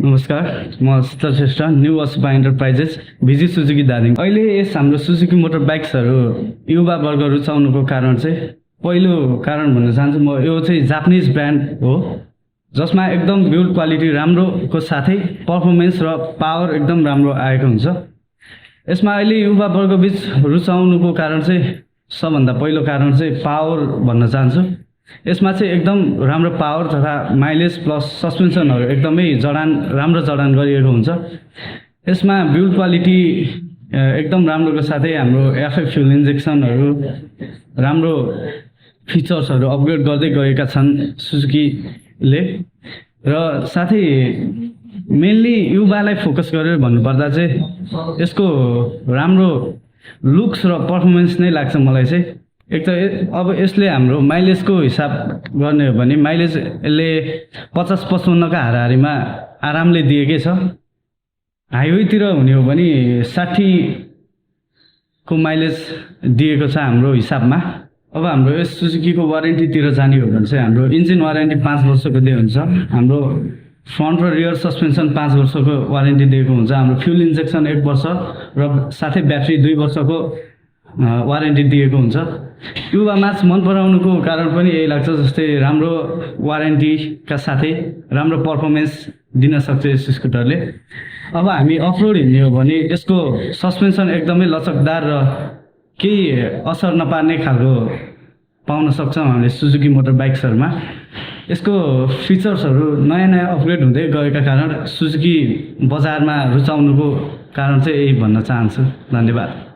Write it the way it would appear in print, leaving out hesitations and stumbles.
नमस्कार, म शीतल Shrestha, new असुपा enterprises, भिजी सुजुकी धादिङ। अहिले यस हाम्रो सुजुकी मोटर बाइक्सहरू युवा वर्ग रुचाउनुको कारण चाहिँ पहिलो कारण भन्न चाहन्छु म, यो चाहिँ जापानिज ब्रान्ड हो जसमा एकदम बिल्ड क्वालिटी राम्रोको साथै पर्फर्मेन्स र पावर एकदम राम्रो आएको हुन्छ। यसमा अहिले युवा वर्ग बीच रुचाउनुको कारण चाहिँ सबभन्दा पहिलो कारण चाहिँ पावर भन्न चाहन्छु। यसमा चाहिँ एकदम राम्रो पावर तथा माइलेज प्लस सस्पेन्सनहरू एकदमै राम्रो जडान गरिएको हुन्छ। यसमा बिल्ड क्वालिटी एकदम राम्रोको साथै हाम्रो एफएफ फ्युल इन्जेक्सनहरू राम्रो फिचर्सहरू अपग्रेड गर्दै गएका छन् सुजुकीले। र साथै मेनली युवालाई फोकस गरेर भन्नुपर्दा चाहिँ यसको राम्रो लुक्स र पर्फर्मेन्स नै लाग्छ मलाई चाहिँ। एक त अब यसले हाम्रो माइलेजको हिसाब गर्ने हो भने माइलेज यसले 50-55 का हाराहारीमा आरामले दिएकै छ। हाइवेतिर हुने हो भने 60 को माइलेज दिएको छ हाम्रो हिसाबमा। अब हाम्रो यस सुजुकीको वारेन्टीतिर जाने हो भने चाहिँ हाम्रो इन्जिन वारेन्टी 5 वर्षको दिएको हुन्छ, हाम्रो फ्रन्ट र रियर सस्पेन्सन 5 वर्षको वारेन्टी दिएको हुन्छ, हाम्रो फ्युल इन्जेक्सन 1 वर्ष र साथै ब्याट्री 2 वर्षको वारेन्टी दिएको हुन्छ। युवा माच मन पराउनुको कारण पनि यही लाग्छ, जस्तै राम्रो वारेन्टीका साथै राम्रो पर्फर्मेन्स दिन सक्छ यस स्कुटरले। अब हामी अफरोड हिँड्ने हो भने यसको सस्पेन्सन एकदमै लचकदार र केही असर नपार्ने खालको पाउन सक्छौँ हामीले सुजुकी मोटर बाइक्सहरूमा। यसको फिचर्सहरू नयाँ अपग्रेड हुँदै गएका कारण सुजुकी बजारमा रुचाउनुको कारण चाहिँ यही भन्न चाहन्छु। धन्यवाद।